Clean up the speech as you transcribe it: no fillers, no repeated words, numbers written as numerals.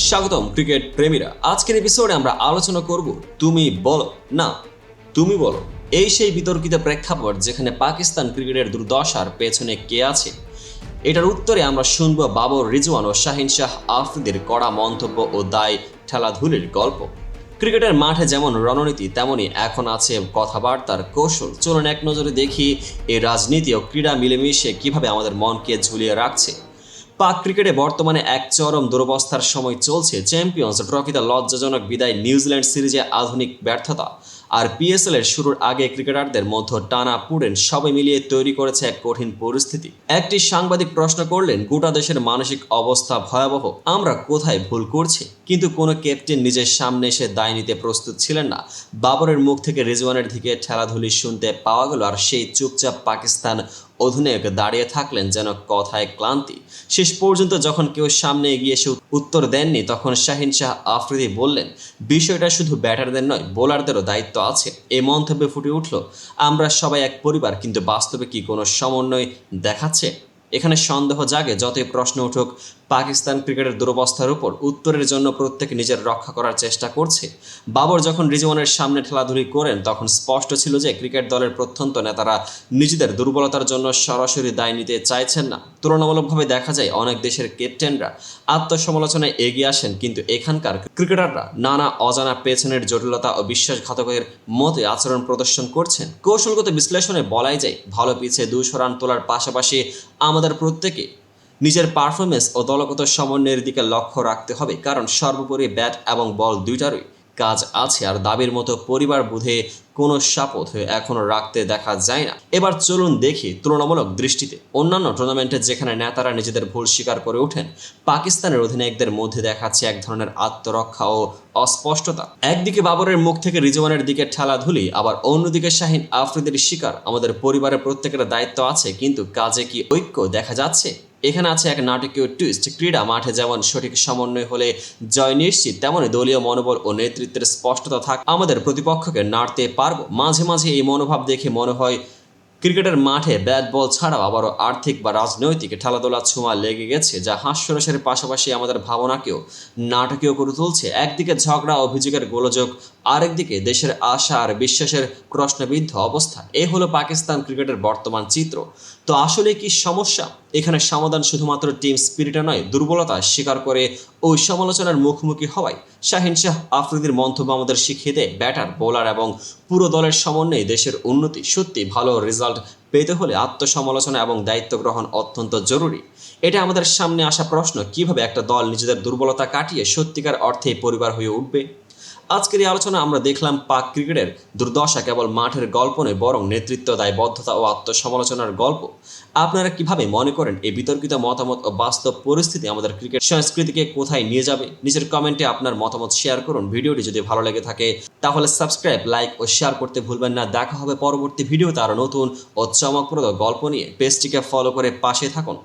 স্বাগতম ক্রিকেট প্রেমীরা। আজকের এপিসোডে আমরা আলোচনা করব তুমি বলো না তুমি বলো। এই সেই বিতর্কিত প্রেক্ষাপট যেখানে পাকিস্তান ক্রিকেটের দুর্দশার পেছনে কে আছে। এটার উত্তরে আমরা শুনবো বাবর রিজওয়ান ও শাহিন শাহ আফ্রিদির কড়া মন্তব্য ও দায় ঠেলাধুলির গল্প। ক্রিকেটের মাঠে যেমন রণনীতি তেমনই এখন আছে কথাবার্তার কৌশল। চলুন এক নজরে দেখি এই রাজনীতি ও ক্রীড়া মিলেমিশে কিভাবে আমাদের মনকে ঝুলিয়ে রাখছে। পাক ক্রিকেটে বর্তমানে এক চরম দুরবস্থার সময় চলছে। চ্যাম্পিয়ন্স ট্রফিতে লজ্জাজনক বিদায়, নিউজিল্যান্ড সিরিজে আধুনিক ব্যর্থতা আর পিএসএল এর শুরুর আগে ক্রিকেটারদের মধ্যে টানা পুড়েন সবাই মিলিয়ে তৈরি করেছে এক কঠিন পরিস্থিতি। একটি সাংবাদিক প্রশ্ন করলেন, গোটা দেশের মানসিক অবস্থা ভয়াবহ, আমরা কোথায় ভুল করছি? কিন্তু কোনো ক্যাপ্টেন নিজের সামনে এসে দায় নিতে প্রস্তুত ছিলেন না। বাবরের মুখ থেকে রিজওয়ানের দিকে ঠেলাধুলি শুনতে পাওয়া গেল, আর সেই চুপচাপ পাকিস্তান অধিনায়ক দাঁড়িয়ে থাকলেন যেন কথায় ক্লান্তি। শেষ পর্যন্ত যখন কেউ সামনে এগিয়ে এসে উত্তর দেননি, তখন শাহিন শাহ আফ্রিদি বললেন, বিষয়টা শুধু ব্যাটারদের নয়, বোলারদেরও দায়িত্ব আছে। এই মন্তব্যে ফুটে উঠল, আমরা সবাই এক পরিবার, কিন্তু বাস্তবে কি কোনো সমন্বয় দেখাচ্ছে? এখানে সন্দেহ জাগে, যতই প্রশ্ন উঠুক, পাকিস্তান ক্রিকেটের দুরবস্থার উপর উত্তরের জন্য প্রত্যেকে নিজের রক্ষা করার চেষ্টা করছে। বাবর যখন রিজওয়ানের সামনে ঠেলাধুলি করেন, তখন স্পষ্ট ছিল যে ক্রিকেট দলের প্রত্যন্ত নেতারা নিজেদের দুর্বলতার জন্য সরাসরি দায় নিতে চাইছেন না। তুলনামূলকভাবে দেখা যায় অনেক দেশের ক্যাপ্টেনরা আত্মসমালোচনায় এগিয়ে আসেন, কিন্তু এখানকার ক্রিকেটাররা নানা অজানা পেছনের জটিলতা ও বিশ্বাসঘাতকের মতে আচরণ প্রদর্শন করছেন। কৌশলগত বিশ্লেষণে বলাই যায়, ভালো পিচে 200 রান তোলার পাশাপাশি আমাদের প্রত্যেকে নিজের পারফরমেন্স ও দলগত সমন্বয়ের দিকে লক্ষ্য রাখতে হবে, কারণ সর্বোপরি ব্যাট এবং বল দুইটারই কাজ আছে। আর দাবির মতো পরিবার বোধে কোনো শপথ এখনো রাখতে দেখা যায় না। এবার চলুন দেখি তুলনামূলক দৃষ্টিতে অন্যান্য টুর্নামেন্টে যেখানে নেতারা নিজেদের ভুল স্বীকার করে ওঠেন, পাকিস্তানের অধিনায়কদের মধ্যে দেখাচ্ছে এক ধরনের আত্মরক্ষা ও অস্পষ্টতা। একদিকে বাবরের মুখ থেকে রিজওয়ানের দিকে ঠেলাধুলি, আবার অন্যদিকে শাহিন আফ্রিদির শিকার। আমাদের পরিবারের প্রত্যেকের দায়িত্ব আছে, কিন্তু কাজে কি ঐক্য দেখা যাচ্ছে? এখানে আছে এক নাটকীয় টুইস্ট। ক্রীড়া মাঠে যেমন সঠিক সমন্বয় হলে জয় নিশ্চিত, তেমনই দলীয় মনোবল ও নেতৃত্বের স্পষ্টতা থাক আমাদের প্রতিপক্ষকে নাড়তে পারবো। মাঝে মাঝে এই মনোভাব দেখে মনে হয় ক্রিকেটের মাঠে ব্যাট বল ছাড়াও আবারও আর্থিক বা রাজনৈতিক ঠেলাদোলা ছোঁয়া লেগে গেছে, যা হাস্যরসের পাশাপাশি আমাদের ভাবনাকেও নাটকীয় করে তুলছে। একদিকে ঝগড়া, অভিযোগের গোলযোগ, আরেকদিকে দেশের আশা আর বিশ্বাসের প্রশ্নবিদ্ধ অবস্থা। এ হলো পাকিস্তান ক্রিকেটের বর্তমান চিত্র। তো আসলে কি সমস্যা? এখানে সমাধান শুধুমাত্র টিম স্পিরিটে নয়, দুর্বলতা স্বীকার করে ওই সমালোচনার মুখোমুখি হওয়াই। শাহিন শাহ আফ্রিদির মন্তব্য আমাদের শিখিয়ে দেয়, ব্যাটার, বোলার এবং পুরো দলের সমন্বয়ে দেশের উন্নতি। সত্যি ভালো রেজাল্ট পেতে হলে আত্মসমালোচনা এবং দায়িত্ব গ্রহণ অত্যন্ত জরুরি। এটা আমাদের সামনে আসা প্রশ্ন, কিভাবে একটা দল নিজেদের দুর্বলতা কাটিয়ে সত্যিকার অর্থে পরিবার হয়ে উঠবে। আজকের এই আলোচনা আমরা দেখলাম পাক ক্রিকেটের দুর্দশা কেবল মাঠের গল্প নয়, বরং নেতৃত্ব, দায়বদ্ধতা ও আত্মসমালোচনার গল্প। আপনারা কিভাবে মনে করেন এই বিতর্কিত মতামত ও বাস্তব পরিস্থিতি আমাদের ক্রিকেট সংস্কৃতিকে কোথায় নিয়ে যাবে? নিজের কমেন্টে আপনার মতামত শেয়ার করুন। ভিডিওটি যদি ভালো লেগে থাকে তাহলে সাবস্ক্রাইব, লাইক ও শেয়ার করতে ভুলবেন না। দেখা হবে পরবর্তী ভিডিওতে আরও নতুন ও চমকপ্রদ গল্প নিয়ে। পেজটিকে ফলো করে পাশে থাকুন।